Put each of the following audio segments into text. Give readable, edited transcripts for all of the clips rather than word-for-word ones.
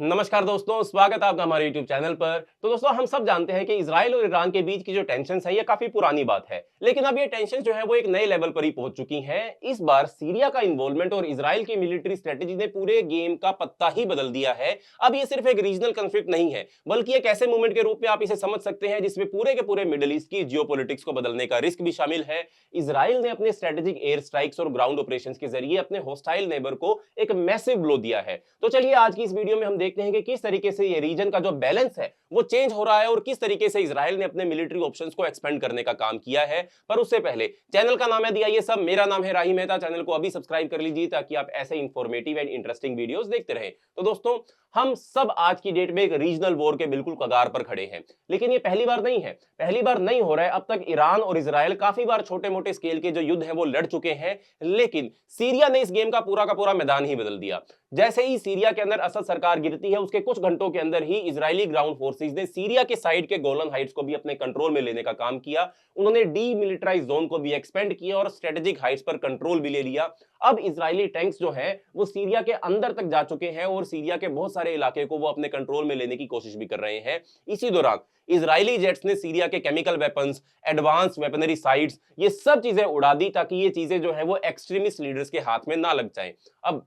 नमस्कार दोस्तों, स्वागत है आपका हमारे YouTube चैनल पर। तो दोस्तों, हम सब जानते हैं कि इजराइल और ईरान के बीच की जो टेंशन है ये काफी पुरानी बात है, लेकिन अब ये टेंशन जो है वो एक नए लेवल पर ही पहुंच चुकी हैं। इस बार सीरिया का इन्वॉल्वमेंट और इजराइल की मिलिट्री स्ट्रेटेजी ने पूरे गेम का पत्ता ही बदल दिया है। अब ये सिर्फ एक रीजनल कॉन्फ्लिक्ट नहीं है, बल्कि एक ऐसे मूवमेंट के रूप में आप इसे समझ सकते हैं जिसमें पूरे के पूरे मिडिल ईस्ट की जियोपॉलिटिक्स को बदलने का रिस्क भी शामिल है। इजराइल ने अपने स्ट्रेटेजिक एयर स्ट्राइक्स और ग्राउंड ऑपरेशंस के जरिए अपने हॉस्टाइल नेबर को एक मैसिव ब्लो दिया है। तो चलिए आज की इस वीडियो में हम देखते हैं कि किस तरीके से ये रीजन का जो बैलेंस है वो चेंज हो रहा है और किस तरीके से इजराइल ने अपने मिलिट्री ऑप्शंस को एक्सपेंड करने का काम किया है। पर उससे पहले चैनल का नाम है दिया ये सब, मेरा नाम है राही मेहता। चैनल को अभी सब्सक्राइब कर लीजिए ताकि आप ऐसे इंफॉर्मेटिव एंड इंटरेस्टिंग वीडियोस देखते रहें। तो दोस्तों, हम सब आज की डेट में एक रीजनल वॉर के बिल्कुल कगार पर खड़े हैं, लेकिन ये पहली बार नहीं है, पहली बार नहीं हो रहा है। अब तक ईरान और इजराइल काफी बार छोटे मोटे स्केल के जो युद्ध है वो लड़ चुके हैं, लेकिन सीरिया ने इस गेम का पूरा मैदान ही बदल दिया। जैसे ही सीरिया के अंदर असद सरकार गिरती है, उसके कुछ घंटों के अंदर ही इजरायली ग्राउंड फोर्सेस ने सीरिया के साइड के गोलन हाइट्स को भी अपने कंट्रोल में लेने का काम किया। उन्होंने डीमिलिटराइज जोन को भी एक्सपेंड किया और स्ट्रेटेजिक हाइट्स पर कंट्रोल भी ले लिया। अब इजरायली टैंक्स जो हैं वो सीरिया के अंदर तक जा चुके हैं और सीरिया के बहुत सारे इलाके को वो अपने कंट्रोल में लेने की कोशिश भी कर रहे हैं। इसी दौरान इजरायली जेट्स ने सीरिया के chemical weapons, advance weaponry sites, ये सब चीजें उड़ा दी ताकि ये चीजें जो है वो एक्सट्रीमिस्ट लीडर्स के हाथ में ना लग जाएं। अब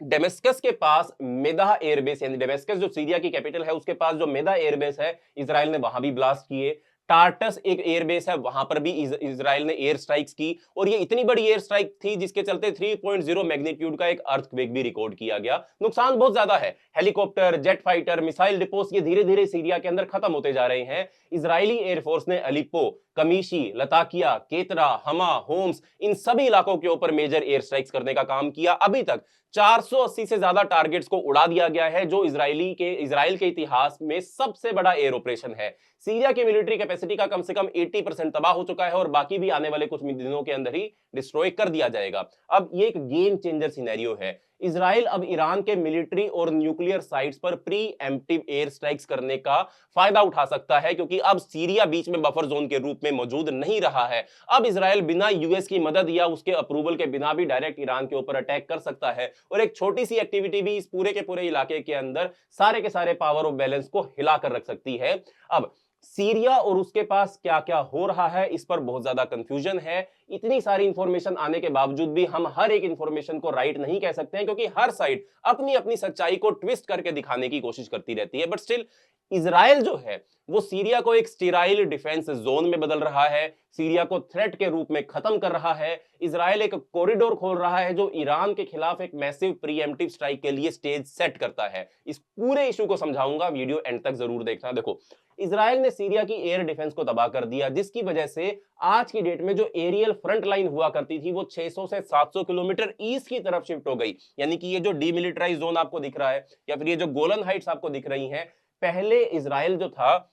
डेमेस्कस के पास मेदा एयरबेस, यानी डेमेस्कस जो सीरिया की कैपिटल है उसके पास जो मेदा एयरबेस है, इजराइल ने वहां भी ब्लास्ट किए। टार्टस एक एयरबेस है, वहां पर भी इजराइल ने एयर स्ट्राइक्स की और ये इतनी बड़ी एयर स्ट्राइक थी जिसके चलते 3.0 मैग्नीट्यूड का एक अर्थक्वेक भी रिकॉर्ड किया गया। नुकसान बहुत ज्यादा है। हेलीकॉप्टर, जेट फाइटर, मिसाइल डिपोस ये धीरे धीरे सीरिया के अंदर खत्म होते जा रहे हैं। इजरायली एयरफोर्स ने अलिप्पो, कमीशी, लताकिया, केतरा, हमा, होम्स, इन सभी इलाकों के ऊपर मेजर एयर स्ट्राइक्स करने का काम किया। अभी तक 480 से ज्यादा टारगेट्स को उड़ा दिया गया है, जो इजराइल के इतिहास में सबसे बड़ा एयर ऑपरेशन है। सीरिया की मिलिट्री कैपेसिटी का कम से कम 80% तबाह हो चुका है और बाकी भी आने वाले कुछ दिनों के अंदर ही डिस्ट्रॉय कर दिया जाएगा। अब ये एक गेम चेंजर सिनेरियो है। इजराइल अब ईरान के मिलिट्री और न्यूक्लियर साइट्स पर प्री एम्प्टिव एयर स्ट्राइक्स करने का फायदा उठा सकता है, क्योंकि अब सीरिया बीच में बफर जोन के रूप में मौजूद नहीं रहा है। अब इजराइल बिना यूएस की मदद या उसके अप्रूवल के बिना भी डायरेक्ट ईरान के ऊपर अटैक कर सकता है और एक छोटी सी एक्टिविटी भी इस पूरे के पूरे इलाके के अंदर सारे के सारे पावर ऑफ बैलेंस को हिला कर रख सकती है। अब सीरिया और उसके पास क्या क्या हो रहा है इस पर बहुत ज्यादा कंफ्यूजन है। इतनी सारी इंफॉर्मेशन आने के बावजूद भी हम हर एक इंफॉर्मेशन को राइट नहीं कह सकते हैं, क्योंकि हर साइड अपनी अपनी सच्चाई को ट्विस्ट करके दिखाने की कोशिश करती रहती है। बट स्टिल इजराइल जो है वो सीरिया को एक स्टीराइल डिफेंस जोन में बदल रहा है, सीरिया को थ्रेट के रूप में खत्म कर रहा है। इजराइल एक कॉरिडोर खोल रहा है जो ईरान के खिलाफ एक मैसिव प्रीएम्प्टिव स्ट्राइक के लिए स्टेज सेट करता है। इस पूरे इशू को समझाऊंगा, वीडियो एंड तक जरूर देखना। देखो, इजराइल ने सीरिया की एयर डिफेंस को तबाह कर दिया, जिसकी वजह से आज की डेट में जो एरियल फ्रंट लाइन हुआ करती थी वो 600 से 700 किलोमीटर ईस्ट की तरफ शिफ्ट हो गई। यानी कि ये जो डीमिलिटराइज जोन आपको दिख रहा है या फिर ये जो गोलन हाइट्स आपको दिख रही हैं, पहले इजराइल जो था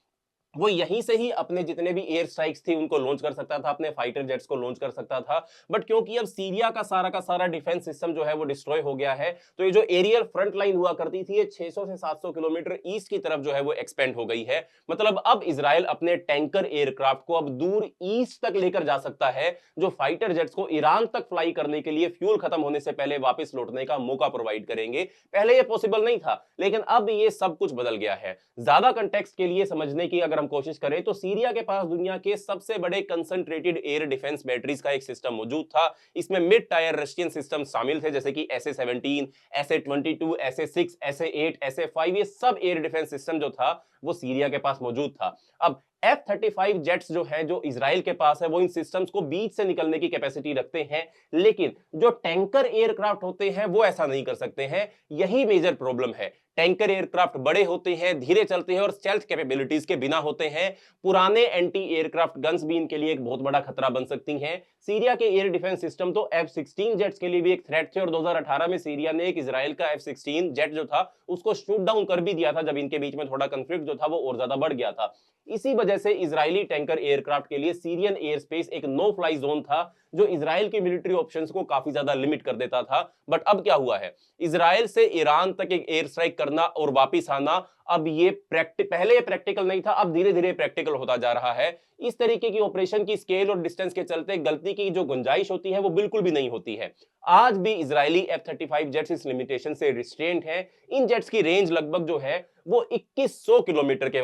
वो यहीं से ही अपने जितने भी एयर स्ट्राइक्स थी उनको लॉन्च कर सकता था, अपने फाइटर जेट्स को लॉन्च कर सकता था। बट क्योंकि अब सीरिया का सारा डिफेंस सिस्टम जो है वो डिस्ट्रॉय हो गया है, तो ये जो एरियल फ्रंट लाइन हुआ करती थी ये 600 से 700 किलोमीटर ईस्ट की तरफ जो है वो एक्सपेंड हो गई है। मतलब अब इजराइल अपने टैंकर एयरक्राफ्ट को अब दूर ईस्ट तक लेकर जा सकता है, जो फाइटर जेट्स को ईरान तक फ्लाई करने के लिए फ्यूल खत्म होने से पहले वापस लौटने का मौका प्रोवाइड करेंगे। पहले ये पॉसिबल नहीं था, लेकिन अब ये सब कुछ बदल गया है। ज्यादा कंटेक्स्ट के लिए समझने की अगर हम कोशिश करें तो सीरिया के पास दुनिया के सबसे बड़े कंसंट्रेटेड एयर डिफेंस बैटरीज का एक सिस्टम मौजूद था। इसमें मिड टायर रशियन सिस्टम शामिल थे, जैसे कि SA-17, SA-22, SA-6, SA-8, SA-5, ये सब एयर डिफेंस सिस्टम जो था वो सीरिया के पास मौजूद था। अब F-35 जेट्स जो हैं जो इजराइल के पास है वो इन सिस्टम्स को बीच से निकलने की कैपेसिटी रखते हैं, लेकिन जो टैंकर एयरक्राफ्ट होते हैं वो ऐसा नहीं कर सकते हैं। यही मेजर प्रॉब्लम है। टैंकर एयरक्राफ्ट बड़े होते हैं, धीरे चलते हैं और स्टेल्थ कैपेबिलिटीज के बिना होते हैं। पुराने एंटी एयरक्राफ्ट गन्स भी इनके लिए एक बहुत बड़ा खतरा बन सकती हैं। सीरिया के एयर डिफेंस सिस्टम तो F-16 जेट्स के लिए भी एक थ्रेट थे और 2018 में सीरिया ने एक इजराइल का F-16 जेट जो था उसको शूट डाउन कर भी दिया था, जब इनके बीच में थोड़ा कंफ्लिक्ट जो था वो और ज्यादा बढ़ गया था। इसी वजह वजह से इजरायली टैंकर एयरक्राफ्ट के लिए सीरियन एयर स्पेस एक नो फ्लाई जोन था, जो इजराइल के मिलिट्री ऑप्शंस को काफी ज्यादा लिमिट कर देता था। बट अब क्या हुआ है, इजराइल से ईरान तक एक एयर स्ट्राइक करना और वापिस आना, अब ये पहले ये प्रैक्टिकल नहीं था, अब धीरे धीरे प्रैक्टिकल होता जा रहा है। इस तरीके की ऑपरेशन की स्केल और डिस्टेंस के चलते गलती की जो गुंजाइश होती है वो बिल्कुल भी नहीं होती है। आज भी इजरायली F-35 जेट्स इस लिमिटेशन से रिस्ट्रेंट हैं। इन जेट्स की रेंज लगभग जो है वो 2100 किलोमीटर के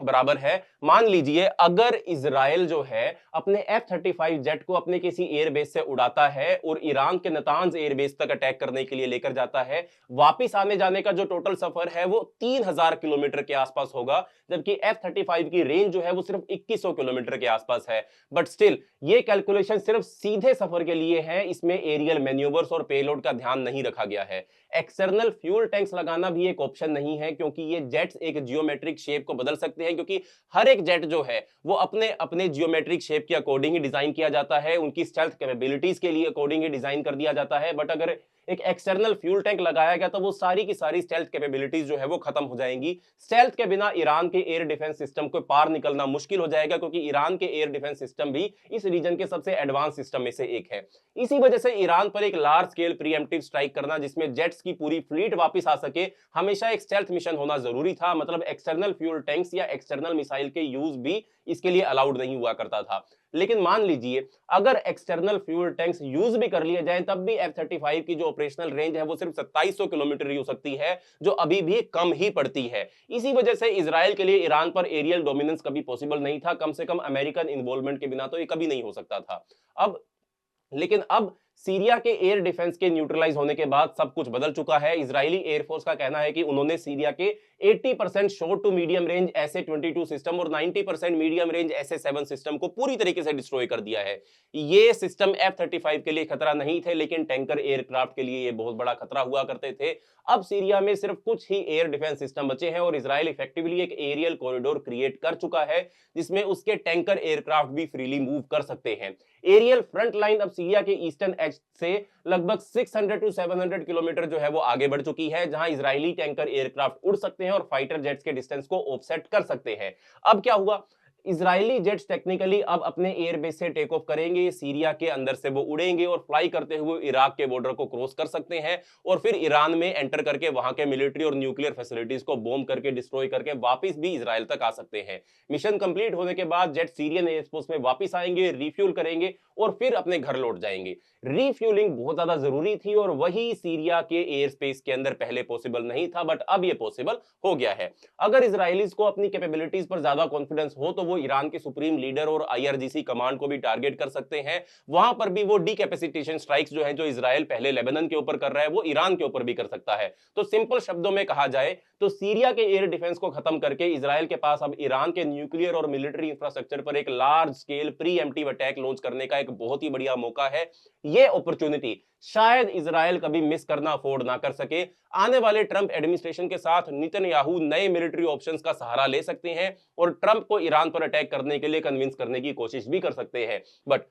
बराबर है। मान लीजिए अगर इजराइल जो है अपने F-35 जेट को अपने किसी एयरबेस से उड़ाता है और ईरान के नतांज एयरबेस तक अटैक करने के लिए लेकर जाता है, वापिस आने जाने का जो टोटल सफर है वो 3000 किलोमीटर के आसपास होगा, जबकि F-35 की रेंज जो है वो सिर्फ 2100 किलोमीटर के आसपास है। बट स्टिल ये कैलकुलेशन सिर्फ सीधे सफर के लिए है, इसमें एरियल मैन्यूवर्स और पेलोड का ध्यान नहीं रखा गया है। एक्सटर्नल फ्यूल टैंक्स लगाना भी एक ऑप्शन नहीं है, क्योंकि ये जेट्स एक जियोमेट्रिक शेप को बदल सकते हैं, क्योंकि हर एक जेट जो है वो अपने अपने जियोमेट्रिक शेप के अकॉर्डिंग ही डिजाइन किया जाता है, उनकी स्टेल्थ कैपेबिलिटीज के लिए अकॉर्डिंग ही डिजाइन कर दिया जाता है। बट अगर एक एक्सटर्नल फ्यूल टैंक लगाया गया तो वो सारी की सारी स्टेल्थ कैपेबिलिटीज जो है वो खत्म हो जाएंगी। स्टेल्थ के बिना ईरान के एयर डिफेंस सिस्टम को पार निकलना मुश्किल हो जाएगा, क्योंकि ईरान के एयर डिफेंस सिस्टम भी इस रीजन के सबसे एडवांस सिस्टम में से एक है। इसी वजह से ईरान पर एक लार्ज स्केल प्रीएम्प्टिव स्ट्राइक करना जिसमें जेट्स की पूरी फ्लीट वापस आ सके, हमेशा एक स्टेल्थ मिशन होना जरूरी था। मतलब एक्सटर्नल फ्यूल टैंक्स या एक्सटर्नल मिसाइल के यूज भी इसके लिए अलाउड नहीं हुआ करता था। लेकिन मान लीजिए अगर एक्सटर्नल फ्यूल टैंक्स यूज भी कर लिए जाएं, तब भी F-35 की जो ऑपरेशनल रेंज है वो सिर्फ 2700 किलोमीटर ही हो सकती है, जो अभी भी कम ही पड़ती है। इसी वजह से इजराइल के लिए ईरान पर एरियल डोमिनेंस कभी पॉसिबल नहीं था, कम से कम अमेरिकन इन्वॉल्वमेंट के बिना तो ये कभी नहीं हो सकता था। लेकिन अब सीरिया के एयर डिफेंस के न्यूट्रलाइज होने के बाद सब कुछ बदल चुका है। इजरायली एयरफोर्स का कहना है कि उन्होंने सीरिया के 80% short to medium range SA-22 system और 90% मीडियम रेंज SA-7 सिस्टम को पूरी तरीके से डिस्ट्रॉय कर दिया है। ये सिस्टम F-35 के लिए खतरा नहीं थे, लेकिन टैंकर एयरक्राफ्ट के लिए ये बहुत बड़ा खतरा हुआ करते थे। अब सीरिया में सिर्फ कुछ ही एयर डिफेंस सिस्टम बचे हैं और इजराइल इफेक्टिवली एक एरियल कॉरिडोर क्रिएट कर चुका है, जिसमें उसके टैंकर एयरक्राफ्ट भी फ्रीली मूव कर सकते हैं। एरियल फ्रंट लाइन अब सीरिया के ईस्टर्न एज से लगभग 600 टू 700 किलोमीटर जो है वो आगे बढ़ चुकी है, जहां इजरायली टैंकर एयरक्राफ्ट उड़ सकते हैं और फाइटर जेट्स के डिस्टेंस को ऑफसेट कर सकते हैं। अब क्या हुआ, इजरायली जेट्स टेक्निकली अब अपने एयरबेस से टेक ऑफ करेंगे, सीरिया के अंदर से वो उड़ेंगे और फ्लाई करते हुए इराक के बॉर्डर को क्रॉस कर सकते हैं और फिर ईरान में एंटर करके वहां के मिलिट्री और न्यूक्लियर फैसिलिटीज को बॉम्ब करके डिस्ट्रॉय करके वापस भी इजराइल तक आ सकते हैं। मिशन कंप्लीट होने के बाद जेट सीरियन एयरफोर्स में वापस आएंगे, रिफ्यूल करेंगे और फिर अपने घर लौट जाएंगे। रिफ्यूलिंग बहुत ज्यादा जरूरी थी और वही सीरिया के एयर स्पेस के अंदर पहले पॉसिबल नहीं था, बट अब ये पॉसिबल हो गया है। अगर इजरायलीज को अपनी कैपेबिलिटीज पर ज्यादा कॉन्फिडेंस हो तो वो ईरान के सुप्रीम लीडर और IRGC कमांड को भी टारगेट कर सकते हैं। वहां पर भी वो डीकैपेसिटेशन स्ट्राइक्स जो है, जो इजराइल पहले लेबनान के ऊपर कर रहा है, वो ईरान के ऊपर भी कर सकता है। तो सिंपल शब्दों में कहा जाए तो सीरिया के एयर डिफेंस को खत्म करके इजराइल के पास अब ईरान के न्यूक्लियर और मिलिट्री इंफ्रास्ट्रक्चर पर एक large scale pre-emptive attack launch करने का एक बहुत ही बढ़िया मौका है। ये अपॉर्चुनिटी शायद इजराइल कभी मिस करना अफोर्ड ना कर सके। आने वाले ट्रंप एडमिनिस्ट्रेशन के साथ नेतन्याहू नए मिलिट्री ऑप्शंस का सहारा ले सकते हैं और ट्रंप को ईरान पर अटैक करने के लिए कन्विंस करने की कोशिश भी कर सकते हैं। बट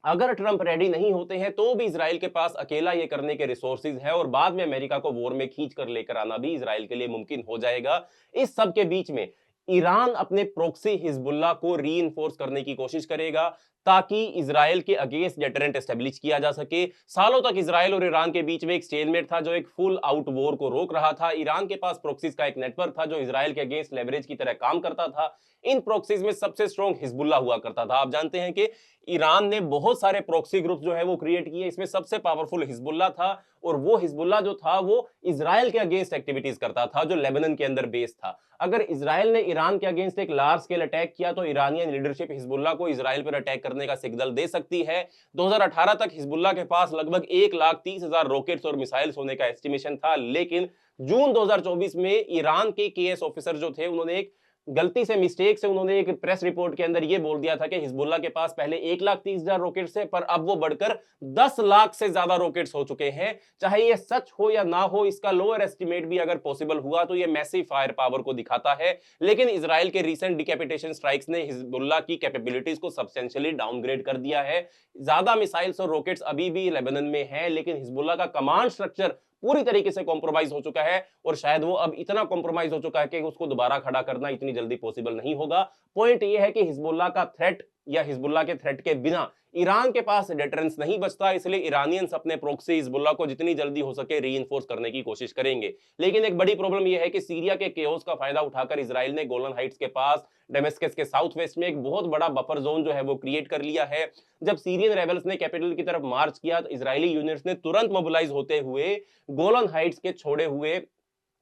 अगर ट्रंप रेडी नहीं होते हैं तो भी इजराइल के पास अकेला ये करने के रिसोर्सेज है और बाद में अमेरिका को वॉर में खींच कर लेकर आना भी इजराइल के लिए मुमकिन हो जाएगा। इस सब के बीच में ईरान अपने प्रोक्सी हिजबुल्लाह को रीइंफोर्स करने की कोशिश करेगा ताकि इजराइल के अगेंस्ट डेटरेंट एस्टेब्लिश किया जा सके। सालों तक इजराइल और ईरान के बीच में एक स्टेलमेट था जो एक फुल आउट वॉर को रोक रहा था। ईरान के पास प्रोक्सीज का एक नेटवर्क था जो इजराइल के अगेंस्ट लेवरेज की तरह काम करता था। इन प्रोक्सीज में सबसे स्ट्रॉन्ग हिजबुल्लाह हुआ करता था। आप जानते हैं कि ईरान ने बहुत सारे प्रोक्सी ग्रुप जो है वो क्रिएट किए, इसमें सबसे पावरफुल हिजबुल्लाह था और वो हिजबुल्लाह जो था वो इजराइल के अगेंस्ट एक्टिविटीज करता था जो लेबनान के अंदर बेस था। अगर इजराइल ने ईरान के अगेंस्ट एक लार्ज स्केल अटैक किया तो ईरानियन लीडरशिप हिजबुल्लाह को इजराइल पर अटैक करने का सिग्नल दे सकती है। 2018 तक हिजबुल्लाह के पास लगभग 1,30,000 रॉकेट्स और मिसाइल्स होने का एस्टिमेशन था, लेकिन जून 2024 में ईरान के KS ऑफिसर जो थे उन्होंने एक गलती से मिस्टेक से उन्होंने एक प्रेस रिपोर्ट के अंदर यह बोल दिया था कि हिजबुल्लाह के पास पहले 1,30,000 रॉकेट्स है, पर अब वो बढ़कर 10 लाख से ज्यादा रॉकेट्स हो चुके हैं। चाहे ये सच हो या ना हो, इसका लोअर एस्टिमेट भी अगर पॉसिबल हुआ तो ये मैसिव फायर पावर को दिखाता है। लेकिन इजराइल के रीसेंट डिकैपिटेशन स्ट्राइक्स ने हिजबुल्लाह की कैपेबिलिटीज को सब्सटेंशियली डाउनग्रेड कर दिया है। ज्यादा मिसाइल्स और रॉकेट्स अभी भी लेबनान में है, लेकिन हिजबुल्लाह का कमांड स्ट्रक्चर पूरी तरीके से कॉम्प्रोमाइज हो चुका है और शायद वो अब इतना कॉम्प्रोमाइज हो चुका है कि उसको दोबारा खड़ा करना इतनी जल्दी पॉसिबल नहीं होगा। पॉइंट ये है कि हिजबुल्लाह का थ्रेट या हिजबुल्लाह के थ्रेट के बिना ईरान के पास डेटरेंस नहीं बचता, इसलिए ईरानियंस अपने प्रोक्सी हिजबुल्लाह को जितनी जल्दी हो सके रीइंफोर्स करने की कोशिश करेंगे। लेकिन एक बड़ी प्रॉब्लम यह है कि सीरिया के केओस का फायदा उठाकर इजराइल ने गोलन हाइट्स के पास डेमेस्कस के साउथ वेस्ट में एक बहुत बड़ा बफर जोन जो है वो क्रिएट कर लिया है। जब सीरियन रेबल्स ने कैपिटल की तरफ मार्च किया तो इजरायली यूनिट्स ने तुरंत मोबिलाइज होते हुए गोलन हाइट्स के छोड़े हुए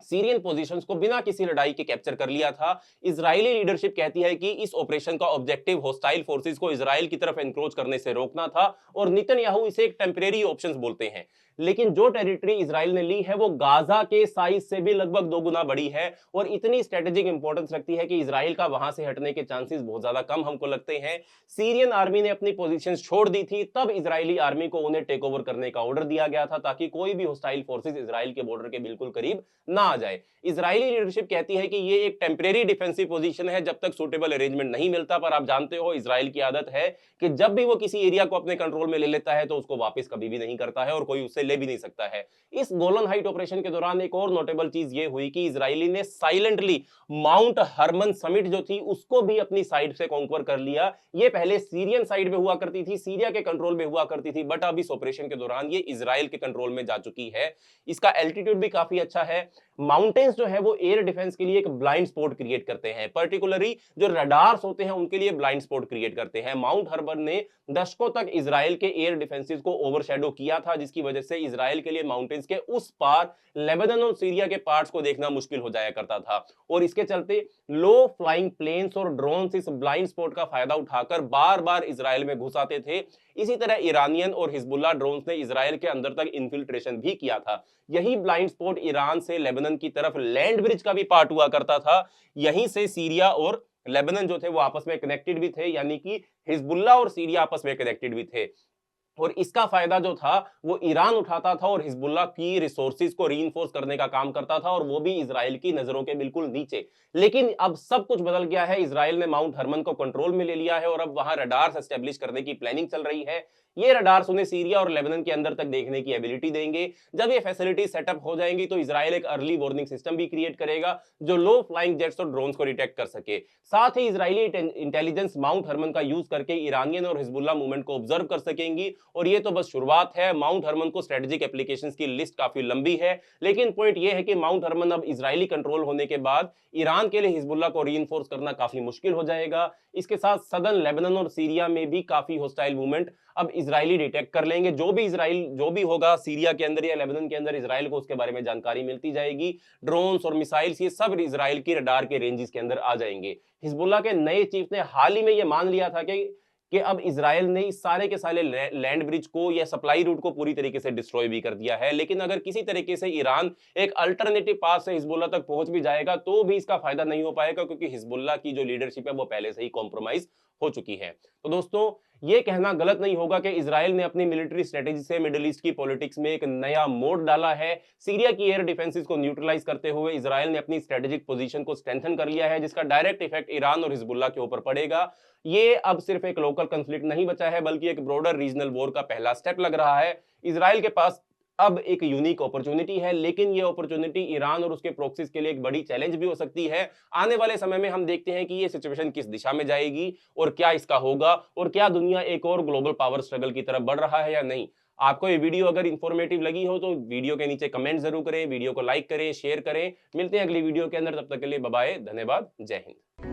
सीरियन पोजीशंस को बिना किसी लड़ाई के कैप्चर कर लिया था। इजरायली लीडरशिप कहती है कि इस ऑपरेशन का ऑब्जेक्टिव होस्टाइल फोर्सेस को इजराइल की तरफ एनक्रोच करने से रोकना था और नेतन्याहू इसे एक टेम्परेरी ऑप्शंस बोलते हैं। लेकिन जो टेरिटरी इजराइल ने ली है वो गाजा के साइज से भी लगभग 2 गुना बड़ी है और इतनी स्ट्रेटेजिक इंपॉर्टेंस रखती है कि इजराइल का वहां से हटने के चांसेस बहुत ज्यादा कम हमको लगते हैं। सीरियन आर्मी ने अपनी पोजीशंस छोड़ दी थी, तब इजरायली आर्मी को उन्हें टेक ओवर करने का ऑर्डर दिया गया था ताकि कोई भी होस्टाइल फोर्सेस इजराइल के बॉर्डर के बिल्कुल करीब ना आ जाए। इजरायली लीडरशिप कहती है कि ये एक टेम्परेरी डिफेंसिव पोजीशन है जब तक सूटेबल अरेंजमेंट नहीं मिलता, पर आप जानते हो इजराइल की आदत है कि जब भी वो किसी एरिया को अपने कंट्रोल में ले लेता है तो उसको वापस कभी भी नहीं करता है और कोई उससे ले भी नहीं सकता है। इस गोलन हाइट ऑपरेशन के दौरान एक और नोटेबल चीज ये हुई कि इजरायली ने साइलेंटली माउंट हरमन समिट जो थी उसको भी अपनी साइड से कॉन्क्वर कर लिया। ये पहले सीरियन साइड में हुआ करती थी, सीरिया के कंट्रोल में हुआ करती थी, बट अब इस ऑपरेशन के दौरान ये इजराइल के कंट्रोल में जा चुकी है। इसका एल्टीट्यूड भी काफी अच्छा है। माउंटेन्स जो है वो एयर डिफेंस के लिए एक ब्लाइंड स्पॉट क्रिएट करते हैं, पर्टिकुलरली जो रडार्स होते हैं उनके लिए ब्लाइंड स्पॉट क्रिएट करते हैं। माउंट हर्बन ने दशकों तक इजराइल के एयर डिफेंसेस को ओवरशैडो किया था, जिसकी वजह से इजराइल के लिए माउंटेन्स के उस पार लेबनान और सीरिया के पार्ट्स को देखना मुश्किल हो जाया करता था और इसके चलते लो फ्लाइंग प्लेन्स और ड्रोन्स इस ब्लाइंड स्पॉट का फायदा उठाकर बार-बार इजराइल में घुस आते थे। इसी तरह ईरानियन और हिजबुल्लाह ड्रोन्स ने इजराइल के अंदर तक इन्फिल्ट्रेशन भी किया था। यही ब्लाइंड स्पॉट ईरान से लेबनान की तरफ लैंड ब्रिज का भी पार्ट हुआ करता था। यहीं से सीरिया और लेबनान जो थे वो आपस में कनेक्टेड भी थे, यानी कि हिजबुल्लाह और सीरिया आपस में कनेक्टेड भी थे और इसका फायदा जो था वो ईरान उठाता था और हिजबुल्लाह की रिसोर्सेज को रीइंफोर्स करने का काम करता था और वो भी इजराइल की नजरों के बिल्कुल नीचे। लेकिन अब सब कुछ बदल गया है, इजराइल ने माउंट हरमन को कंट्रोल में ले लिया है और अब वहां रडार्स एस्टेब्लिश करने की प्लानिंग चल रही है। ये रडार्स उन्हें सीरिया और लेबनान के अंदर तक देखने की एबिलिटी देंगे। जब ये फैसिलिटी सेटअप हो जाएंगी तो इजराइल एक अर्ली वार्निंग सिस्टम भी क्रिएट करेगा जो लो फ्लाइंग जेट्स और ड्रोन्स को डिटेक्ट कर सके। साथ ही इजरायली इंटेलिजेंस माउंट हरमन का यूज करके ईरानियन और हिजबुल्लाह मूवमेंट को ऑब्जर्व कर सकेंगी और ये तो बस शुरुआत है। माउंट हरमन को स्ट्रेटेजिक एप्लीकेशंस की लिस्ट काफी लंबी है, लेकिन पॉइंट ये है कि माउंट हरमन अब इजरायली कंट्रोल होने के बाद ईरान के लिए हिजबुल्लाह को रीइंफोर्स करना काफी मुश्किल हो जाएगा। इसके साथ सदर्न लेबनान और सीरिया में भी काफी होस्टाइल मूवमेंट अब इजरायली डिटेक्ट कर लेंगे। जो भी होगा सीरिया के अंदर या लेबनान के अंदर, इजराइल को उसके बारे में जानकारी मिलती जाएगी। ड्रोन्स और मिसाइल्स ये सब इजराइल की रडार के रेंजेस के अंदर आ जाएंगे। हिजबुल्लाह के नए चीफ ने हाल ही में ये मान लिया था कि अब इजराइल ने इस सारे के सारे लैंड ब्रिज को या सप्लाई रूट को पूरी तरीके से डिस्ट्रॉय भी कर दिया है। लेकिन अगर किसी तरीके से ईरान एक अल्टरनेटिव पाथ से हिजबुल्लाह तक पहुंच भी जाएगा तो भी इसका फायदा नहीं हो पाएगा, क्योंकि हिजबुल्लाह की जो लीडरशिप है वो पहले से ही कॉम्प्रोमाइज हो चुकी है। तो दोस्तों ये कहना गलत नहीं होगा कि इजराइल ने अपनी मिलिट्री स्ट्रेटेजी से मिडिल ईस्ट की पॉलिटिक्स में एक नया मोड़ डाला है। सीरिया की एयर डिफेंसेस को न्यूट्रलाइज करते हुए इजराइल ने अपनी स्ट्रेटेजिक पोजीशन को स्ट्रेंथन कर लिया है, जिसका डायरेक्ट इफेक्ट ईरान और हिजबुल्लाह के ऊपर पड़ेगा। ये अब सिर्फ एक लोकल कंफ्लिक्ट नहीं बचा है, बल्कि एक ब्रॉडर रीजनल वॉर का पहला स्टेप लग रहा है। इजराइल के पास अब एक यूनिक अपॉर्चुनिटी है, लेकिन ये अपॉर्चुनिटी ईरान और उसके प्रॉक्सीज के लिए एक बड़ी चैलेंज भी हो सकती है। आने वाले समय में हम देखते हैं कि ये सिचुएशन किस दिशा में जाएगी और क्या इसका होगा और क्या दुनिया एक और ग्लोबल पावर स्ट्रगल की तरफ बढ़ रहा है या नहीं। आपको ये वीडियो अगर इंफॉर्मेटिव लगी हो तो वीडियो के नीचे कमेंट जरूर करें, वीडियो को लाइक करें, शेयर करें। मिलते हैं अगली वीडियो के अंदर, तब तक के लिए बाय बाय, धन्यवाद, जय हिंद।